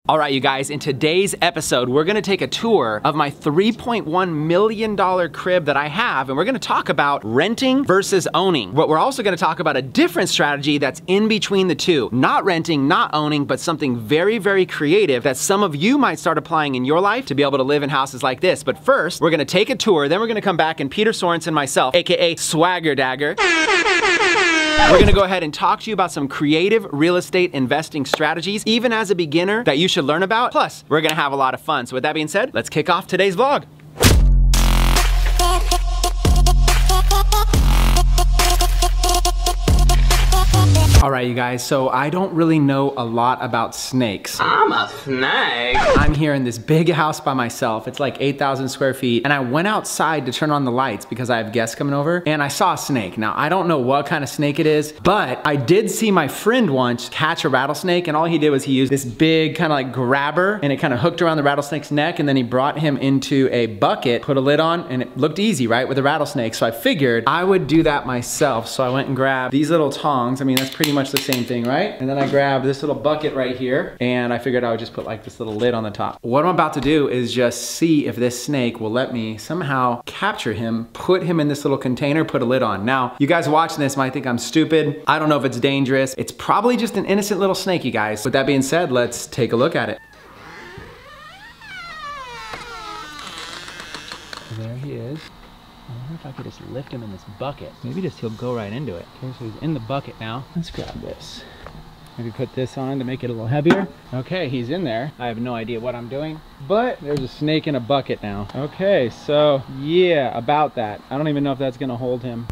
All right, you guys, in today's episode, we're gonna take a tour of my $3.1 million crib that I have, and we're gonna talk about renting versus owning. But we're also gonna talk about a different strategy that's in between the two. Not renting, not owning, but something very, very creative that some of you might start applying in your life to be able to live in houses like this. But first, we're gonna take a tour, then we're gonna come back, and Peter Sorensen, myself, AKA Swagger Dagger, we're gonna go ahead and talk to you about some creative real estate investing strategies, even as a beginner, that you should learn about. Plus, we're gonna have a lot of fun. So with that being said, let's kick off today's vlog. All right, you guys, so I don't really know a lot about snakes. I'm a snake. I'm here in this big house by myself. It's like 8,000 square feet. And I went outside to turn on the lights because I have guests coming over, and I saw a snake. Now, I don't know what kind of snake it is, but I did see my friend once catch a rattlesnake, and all he did was he used this big kind of like grabber, and it kind of hooked around the rattlesnake's neck, and then he brought him into a bucket, put a lid on, and it looked easy, right, with a rattlesnake. So I figured I would do that myself. So I went and grabbed these little tongs. I mean, that's pretty much the same thing, right? And then I grabbed this little bucket right here, and I figured I would just put like this little lid on the top. What I'm about to do is just see if this snake will let me somehow capture him, put him in this little container, put a lid on. Now, you guys watching this might think I'm stupid. I don't know if it's dangerous. It's probably just an innocent little snake, you guys. With that being said, let's take a look at it. There he is. I wonder if I could just lift him in this bucket. Maybe just he'll go right into it. Okay, so he's in the bucket now. Let's grab this. Maybe put this on to make it a little heavier. Okay, he's in there. I have no idea what I'm doing, but there's a snake in a bucket now. Okay, so yeah, about that. I don't even know if that's gonna hold him.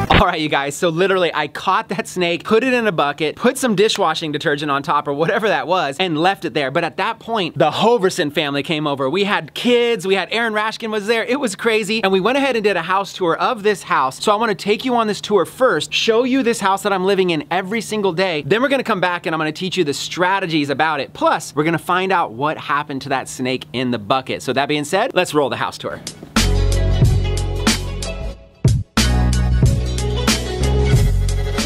All right, you guys, so literally I caught that snake, put it in a bucket, put some dishwashing detergent on top or whatever that was, and left it there. But at that point, the Hoverson family came over. We had kids, we had Aaron Rashkin was there. It was crazy. And we went ahead and did a house tour of this house. So I wanna take you on this tour first, show you this house that I'm living in every single day. Then we're gonna come back and I'm gonna teach you the strategies about it. Plus, we're gonna find out what happened to that snake in the bucket. So that being said, let's roll the house tour.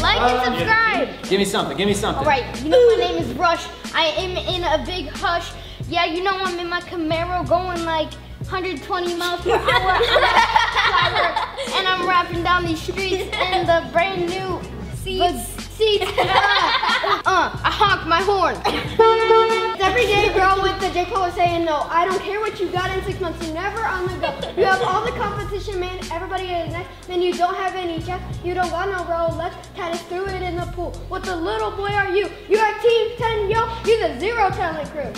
Like and subscribe. Give me something, give me something. All right, you know my name is Rush. I am in a big hush. Yeah, you know I'm in my Camaro going like 120 miles per hour. And I'm rapping down these streets in the brand new seats. I honk my horn. Every day, bro, with the J. Cole was saying, no, I don't care what you got in 6 months. You're never on the go. You have all the competition, man. Everybody is next. Man, you don't have any checks. You don't got no Rolex. Tennis threw it in the pool. What the little boy are you? You are Team 10, yo. You the zero talent crew.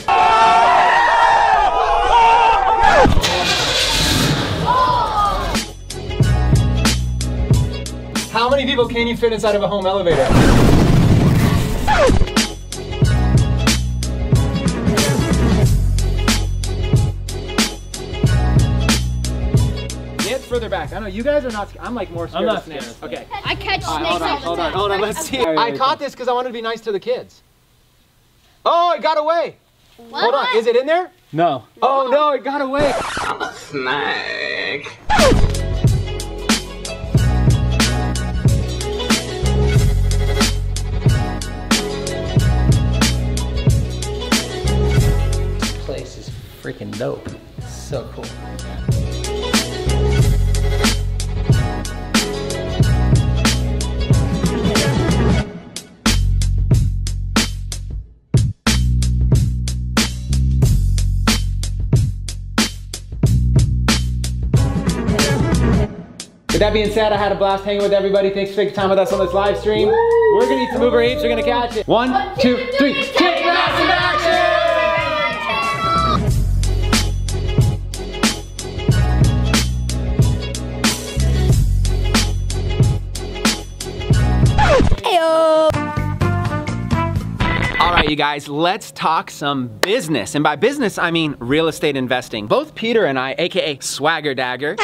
How many people can you fit inside of a home elevator? Get further back. I know you guys are not. I'm like more scared of snakes. Okay. I catch snakes Hold on. Let's see. I caught this because I wanted to be nice to the kids. Oh, it got away. What? Hold on. Is it in there? No. Oh no, it got away. I'm a snake. Freaking dope. So cool. With that being said, I had a blast hanging with everybody. Thanks for taking time with us on this live stream. We're gonna eat some Uber Eats. We're gonna catch it. 1, 2, 3. Kick massive action! All right, you guys, let's talk some business. And by business, I mean real estate investing. Both Peter and I, AKA Swagger Dagger,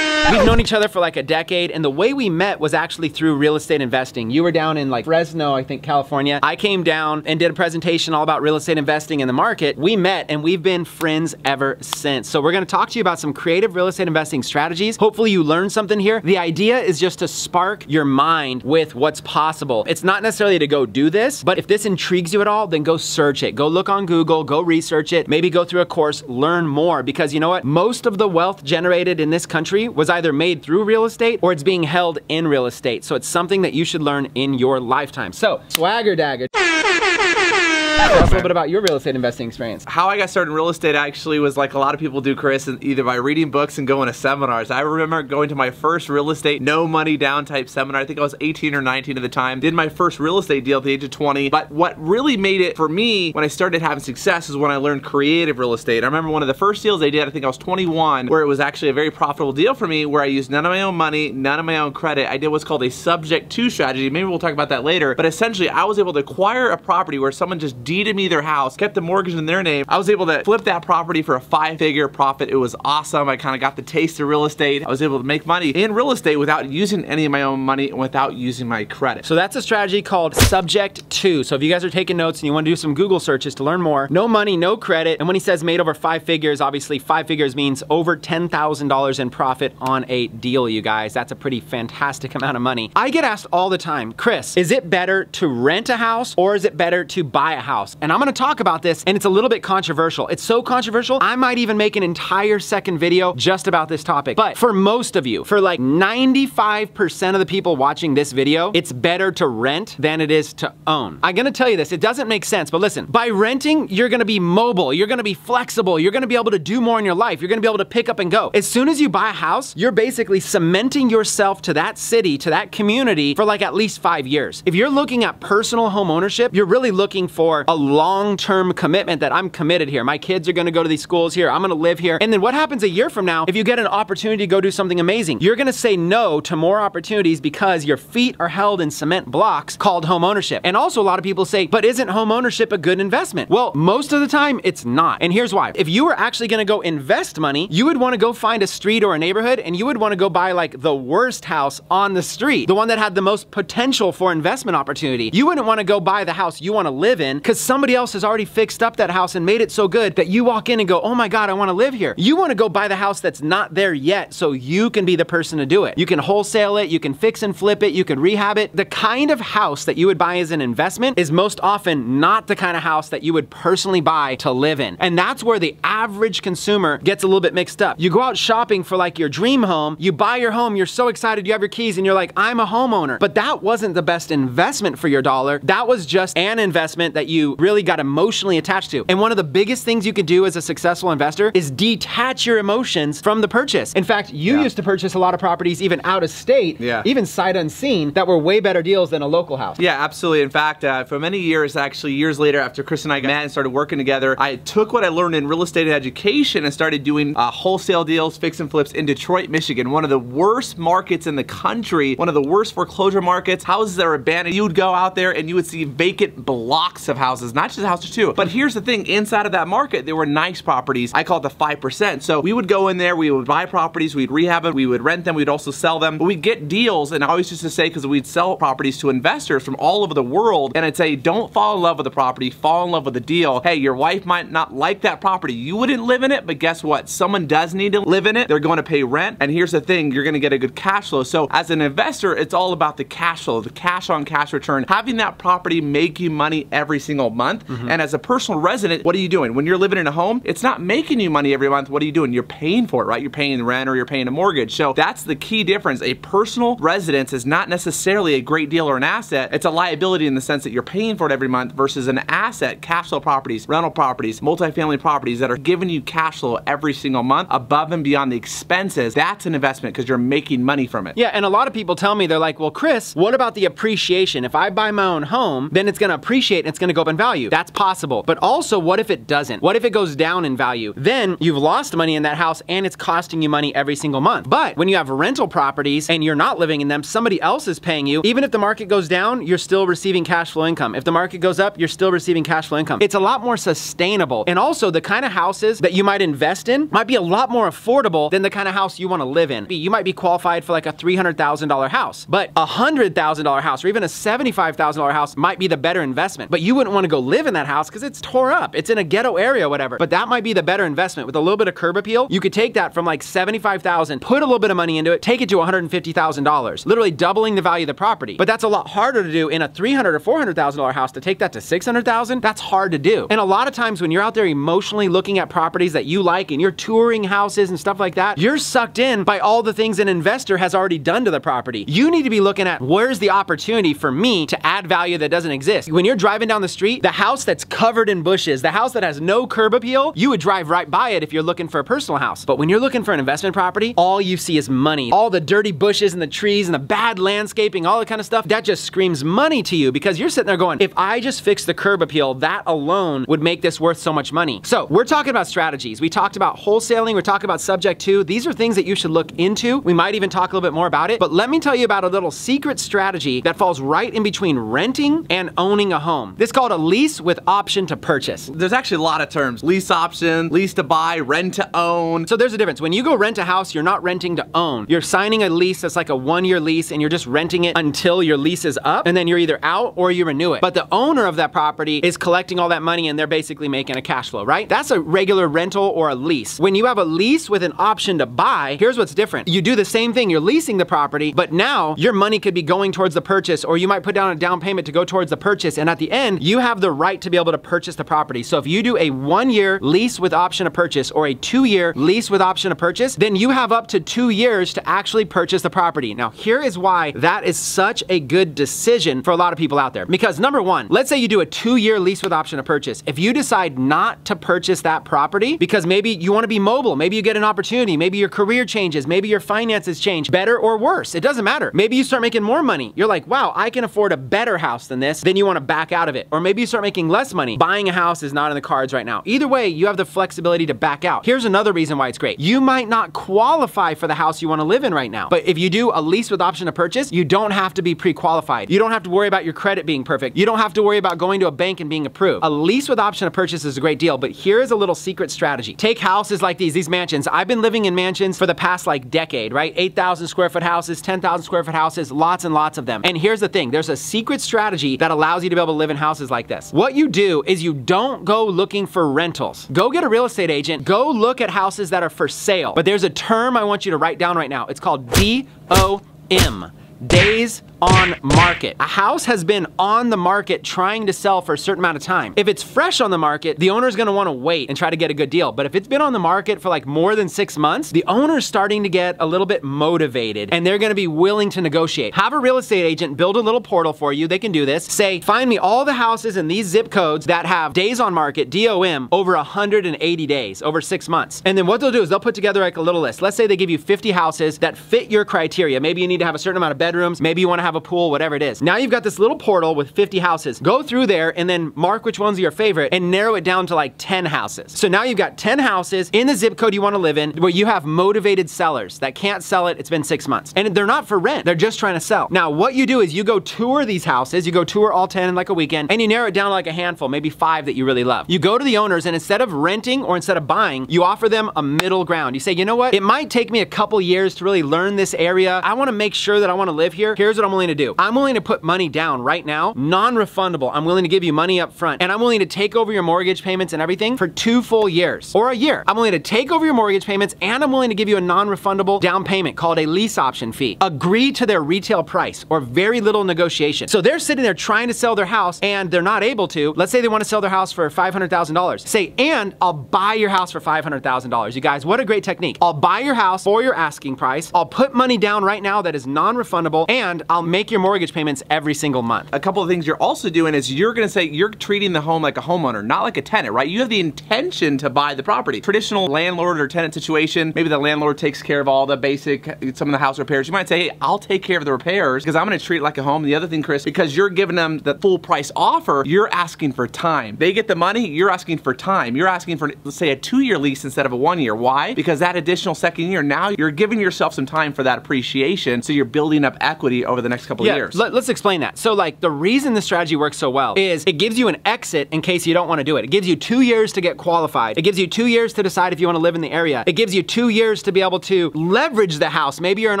We've known each other for like a decade, and the way we met was actually through real estate investing. You were down in like Fresno, I think, California. I came down and did a presentation all about real estate investing in the market. We met and we've been friends ever since. So we're gonna talk to you about some creative real estate investing strategies. Hopefully you learned something here. The idea is just to spark your mind with what's possible. It's not necessarily to go do this, but if this intrigues you at all, then go search it. Go look on Google, go research it, maybe go through a course, learn more, because you know what? Most of the wealth generated in this country was either made through real estate or it's being held in real estate. So it's something that you should learn in your lifetime. So, swagger dagger. Tell us a little bit about your real estate investing experience. How I got started in real estate actually was like a lot of people do, Chris, either by reading books and going to seminars. I remember going to my first real estate, no money down type seminar. I think I was 18 or 19 at the time. Did my first real estate deal at the age of 20. But what really made it for me when I started having success is when I learned creative real estate. I remember one of the first deals I did, I think I was 21, where it was actually a very profitable deal for me, where I used none of my own money, none of my own credit. I did what's called a subject to strategy. Maybe we'll talk about that later. But essentially, I was able to acquire a property where someone just deeded me their house, kept the mortgage in their name. I was able to flip that property for a 5-figure profit. It was awesome. I kind of got the taste of real estate. I was able to make money in real estate without using any of my own money and without using my credit. So that's a strategy called subject to. So if you guys are taking notes and you want to do some Google searches to learn more, no money, no credit. And when he says made over 5 figures, obviously 5 figures means over $10,000 in profit on a deal, you guys. That's a pretty fantastic amount of money. I get asked all the time, Chris, is it better to rent a house or is it better to buy a house? And I'm gonna talk about this, and it's a little bit controversial. It's so controversial, I might even make an entire second video just about this topic. But for most of you, for like 95% of the people watching this video, it's better to rent than it is to own. I'm gonna tell you this, it doesn't make sense, but listen, by renting, you're gonna be mobile, you're gonna be flexible, you're gonna be able to do more in your life, you're gonna be able to pick up and go. As soon as you buy a house, you're basically cementing yourself to that city, to that community for like at least 5 years. If you're looking at personal home ownership, you're really looking for a long-term commitment that I'm committed here. My kids are gonna go to these schools here, I'm gonna live here. And then what happens a year from now if you get an opportunity to go do something amazing? You're gonna say no to more opportunities because your feet are held in cement blocks called home ownership. And also a lot of people say, but isn't home ownership a good investment? Well, most of the time it's not. And here's why. If you were actually gonna go invest money, you would wanna go find a street or a neighborhood and you would wanna go buy like the worst house on the street, the one that had the most potential for investment opportunity. You wouldn't wanna go buy the house you wanna live in because somebody else has already fixed up that house and made it so good that you walk in and go, oh my God, I wanna live here. You wanna go buy the house that's not there yet so you can be the person to do it. You can wholesale it, you can fix and flip it, you can rehab it. The kind of house that you would buy as an investment is most often not the kind of house that you would personally buy to live in. And that's where the average consumer gets a little bit mixed up. You go out shopping for like your dream home, you buy your home, you're so excited, you have your keys and you're like, I'm a homeowner. But that wasn't the best investment for your dollar. That was just an investment that you really got emotionally attached to. And one of the biggest things you could do as a successful investor is detach your emotions from the purchase. In fact, you used to purchase a lot of properties even out of state, even sight unseen, that were way better deals than a local house. Yeah, absolutely. In fact, for many years, actually years later, after Chris and I met and started working together, I took what I learned in real estate and education and started doing wholesale deals, fix and flips in Detroit, Michigan, one of the worst markets in the country, one of the worst foreclosure markets. Houses that are abandoned. You would go out there and you would see vacant blocks of houses, not just houses too. But here's the thing, inside of that market, there were nice properties. I call it the 5%. So we would go in there, we would buy properties, we'd rehab them, we would rent them, we'd also sell them. But we'd get deals, and I always used to say, because we'd sell properties to investors from all over the world, and I'd say, don't fall in love with the property, fall in love with the deal. Hey, your wife might not like that property. You wouldn't live in it, but guess what? Someone does need to live in it. They're going to pay rent, and here's the thing, you're gonna get a good cash flow. So as an investor, it's all about the cash flow, the cash on cash return, having that property make you money every single month. And as a personal resident, what are you doing? When you're living in a home, it's not making you money every month. What are you doing? You're paying for it, right? You're paying rent or you're paying a mortgage. So that's the key difference. A personal residence is not necessarily a great deal or an asset. It's a liability in the sense that you're paying for it every month versus an asset, cash flow properties, rental properties, multifamily properties that are giving you cash flow every single month above and beyond the expenses. That's an investment because you're making money from it. Yeah, and a lot of people tell me, they're like, well, Chris, what about the appreciation? If I buy my own home, then it's gonna appreciate and it's gonna go go up in value. That's possible. But also, what if it doesn't? What if it goes down in value? Then you've lost money in that house and it's costing you money every single month. But when you have rental properties and you're not living in them, somebody else is paying you. Even if the market goes down, you're still receiving cash flow income. If the market goes up, you're still receiving cash flow income. It's a lot more sustainable. And also, the kind of houses that you might invest in might be a lot more affordable than the kind of house you want to live in. You might be qualified for like a $300,000 house, but a $100,000 house or even a $75,000 house might be the better investment. But you wouldn't want to go live in that house because it's tore up. It's in a ghetto area, whatever. But that might be the better investment. With a little bit of curb appeal, you could take that from like $75,000, put a little bit of money into it, take it to $150,000, literally doubling the value of the property. But that's a lot harder to do in a $300,000 or $400,000 house. To take that to $600,000, that's hard to do. And a lot of times when you're out there emotionally looking at properties that you like and you're touring houses and stuff like that, you're sucked in by all the things an investor has already done to the property. You need to be looking at where's the opportunity for me to add value that doesn't exist. When you're driving down the street, the house that's covered in bushes, the house that has no curb appeal, you would drive right by it if you're looking for a personal house. But when you're looking for an investment property, all you see is money. All the dirty bushes and the trees and the bad landscaping, all that kind of stuff, that just screams money to you because you're sitting there going, if I just fix the curb appeal, that alone would make this worth so much money. So we're talking about strategies. We talked about wholesaling. We're talking about subject to. These are things that you should look into. We might even talk a little bit more about it, but let me tell you about a little secret strategy that falls right in between renting and owning a home. This is called a lease with option to purchase. There's actually a lot of terms. Lease option, lease to buy, rent to own. So there's a difference. When you go rent a house, you're not renting to own. You're signing a lease that's like a 1-year lease and you're just renting it until your lease is up and then you're either out or you renew it. But the owner of that property is collecting all that money and they're basically making a cash flow, right? That's a regular rental or a lease. When you have a lease with an option to buy, here's what's different. You do the same thing. You're leasing the property, but now your money could be going towards the purchase, or you might put down a down payment to go towards the purchase. And at the end, you have the right to be able to purchase the property. So if you do a 1-year lease with option to purchase or a 2-year lease with option to purchase, then you have up to 2 years to actually purchase the property. Now, here is why that is such a good decision for a lot of people out there. Because number one, let's say you do a 2-year lease with option to purchase. If you decide not to purchase that property because maybe you want to be mobile, maybe you get an opportunity, maybe your career changes, maybe your finances change, better or worse, it doesn't matter. Maybe you start making more money. You're like, wow, I can afford a better house than this. Then you want to back out of it. Or maybe you start making less money. Buying a house is not in the cards right now. Either way, you have the flexibility to back out. Here's another reason why it's great. You might not qualify for the house you want to live in right now. But if you do a lease with option to purchase, you don't have to be pre-qualified. You don't have to worry about your credit being perfect. You don't have to worry about going to a bank and being approved. A lease with option to purchase is a great deal, but here is a little secret strategy. Take houses like these mansions. I've been living in mansions for the past like decade, right? 8,000 square foot houses, 10,000 square foot houses, lots and lots of them. And here's the thing, there's a secret strategy that allows you to be able to live in houses like this. What you do is you don't go looking for rentals. Go get a real estate agent, go look at houses that are for sale. But there's a term I want you to write down right now. It's called DOM. Days on market. A house has been on the market trying to sell for a certain amount of time. If it's fresh on the market, the owner's gonna wanna wait and try to get a good deal. But if it's been on the market for like more than 6 months, the owner's starting to get a little bit motivated and they're gonna be willing to negotiate. Have a real estate agent build a little portal for you. They can do this. Say, find me all the houses in these zip codes that have days on market, DOM, over 180 days, over 6 months. And then what they'll do is they'll put together like a little list. Let's say they give you 50 houses that fit your criteria. Maybe you need to have a certain amount of bedrooms. Maybe you wanna have a pool, whatever it is. Now you've got this little portal with 50 houses. Go through there and then mark which ones are your favorite and narrow it down to like 10 houses. So now you've got 10 houses in the zip code you want to live in where you have motivated sellers that can't sell it. It's been 6 months. And they're not for rent. They're just trying to sell. Now what you do is you go tour these houses. You go tour all 10 in like a weekend and you narrow it down to like a handful, maybe 5 that you really love. You go to the owners and instead of renting or instead of buying, you offer them a middle ground. You say, you know what? It might take me a couple years to really learn this area. I want to make sure that I want to live here. Here's what I'm willing to do. I'm willing to put money down right now, non-refundable. I'm willing to give you money up front and I'm willing to take over your mortgage payments and everything for 2 full years or a year. I'm willing to take over your mortgage payments and I'm willing to give you a non-refundable down payment called a lease option fee. Agree to their retail price or very little negotiation. So they're sitting there trying to sell their house and they're not able to. Let's say they want to sell their house for $500,000. Say, and I'll buy your house for $500,000. You guys, what a great technique. I'll buy your house for your asking price. I'll put money down right now that is non-refundable. affordable, and I'll make your mortgage payments every single month. A couple of things you're also doing is you're gonna say you're treating the home like a homeowner, not like a tenant, right? You have the intention to buy the property. Traditional landlord or tenant situation, maybe the landlord takes care of all the basic, some of the house repairs. You might say, hey, I'll take care of the repairs because I'm gonna treat it like a home. And the other thing, Chris, because you're giving them the full price offer, you're asking for time. They get the money, you're asking for time. You're asking for, let's say, a 2-year lease instead of a 1-year. Why? Because that additional second year, now you're giving yourself some time for that appreciation, so you're building up equity over the next couple of years. Let's explain that. So like the reason this strategy works so well is it gives you an exit in case you don't want to do it. It gives you 2 years to get qualified. It gives you 2 years to decide if you want to live in the area. It gives you 2 years to be able to leverage the house. Maybe you're an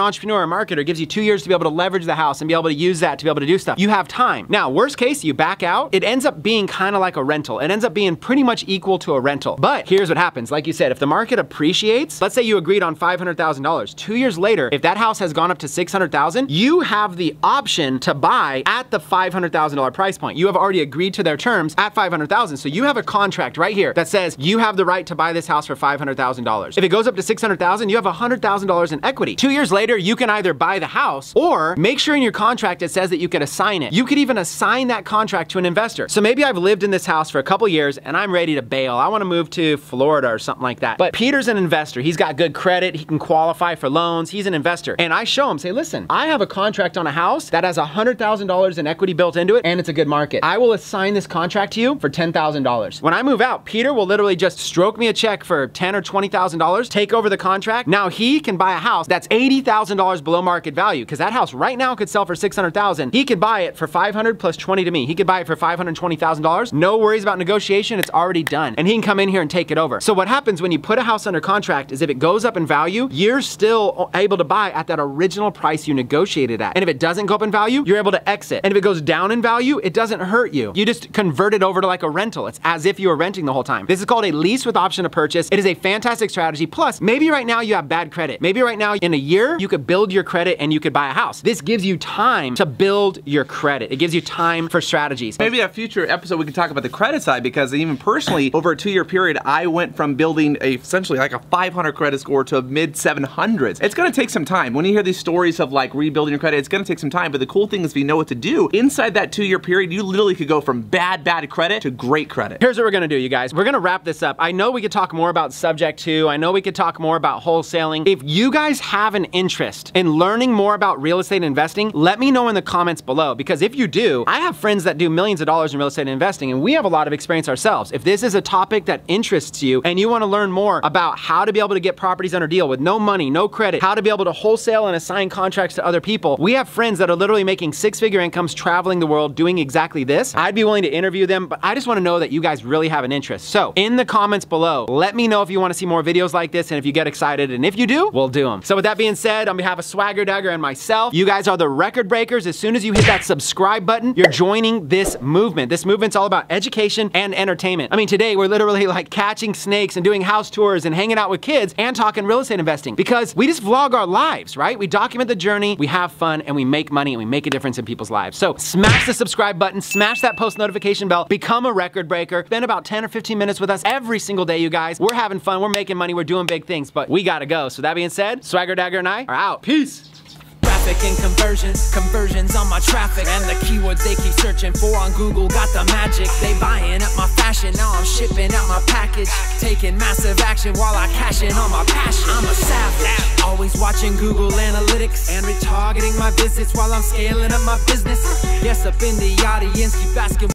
entrepreneur or marketer. It gives you 2 years to be able to leverage the house and be able to use that to be able to do stuff. You have time. Now, worst case, you back out. It ends up being kind of like a rental. It ends up being pretty much equal to a rental. But here's what happens. Like you said, if the market appreciates, let's say you agreed on $500,000. 2 years later, if that house has gone up to $600,000, you have the option to buy at the $500,000 price point. You have already agreed to their terms at $500,000. So you have a contract right here that says you have the right to buy this house for $500,000. If it goes up to $600,000, you have $100,000 in equity. 2 years later, you can either buy the house or make sure in your contract it says that you can assign it. You could even assign that contract to an investor. So maybe I've lived in this house for a couple years and I'm ready to bail. I want to move to Florida or something like that. But Peter's an investor. He's got good credit. He can qualify for loans. He's an investor. And I show him, say, listen, I have a contract on a house that has $100,000 in equity built into it and it's a good market. I will assign this contract to you for $10,000. When I move out, Peter will literally just stroke me a check for $10,000 or $20,000, take over the contract. Now he can buy a house that's $80,000 below market value because that house right now could sell for $600,000. He could buy it for $500 plus 20 to me. He could buy it for $520,000. No worries about negotiation. It's already done. And he can come in here and take it over. So what happens when you put a house under contract is if it goes up in value, you're still able to buy at that original price you negotiated at. And if it doesn't go up in value, you're able to exit. And if it goes down in value, it doesn't hurt you. You just convert it over to like a rental. It's as if you were renting the whole time. This is called a lease with option to purchase. It is a fantastic strategy. Plus, maybe right now you have bad credit. Maybe right now in a year, you could build your credit and you could buy a house. This gives you time to build your credit. It gives you time for strategies. Maybe a future episode we can talk about the credit side, because even personally, over a 2-year period, I went from building essentially like a 500 credit score to a mid 700s. It's gonna take some time. When you hear these stories of like rebuilding your credit, it's gonna take some time, but the cool thing is if you know what to do, inside that 2-year period, you literally could go from bad credit to great credit. Here's what we're gonna do, you guys. We're gonna wrap this up. I know we could talk more about subject to. I know we could talk more about wholesaling. If you guys have an interest in learning more about real estate investing, let me know in the comments below, because if you do, I have friends that do millions of dollars in real estate investing, and we have a lot of experience ourselves. If this is a topic that interests you and you wanna learn more about how to be able to get properties under deal with no money, no credit, how to be able to wholesale and assign contracts to other people, we have friends that are literally making 6-figure incomes traveling the world doing exactly this. I'd be willing to interview them, but I just wanna know that you guys really have an interest. So in the comments below, let me know if you wanna see more videos like this and if you get excited, and if you do, we'll do them. So with that being said, on behalf of Swagger Dagger and myself, you guys are the record breakers. As soon as you hit that subscribe button, you're joining this movement. This movement's all about education and entertainment. I mean, today we're literally like catching snakes and doing house tours and hanging out with kids and talking real estate investing, because we just vlog our lives, right? We document the journey, we have fun, and we make money, and we make a difference in people's lives. So smash the subscribe button, smash that post notification bell, become a record breaker. Spend about 10 or 15 minutes with us every single day, you guys. We're having fun, we're making money, we're doing big things, but we gotta go. So that being said, Swagger Dagger and I are out. Peace. Traffic and conversions on my traffic, and the keywords they keep searching for on Google got the magic. They buying up my fashion, now I'm shipping out my package, taking massive action while I cash in on my passion. I'm a savage, always watching Google Analytics and retargeting my visits while I'm scaling up my business. Yes, up in the audience, keep asking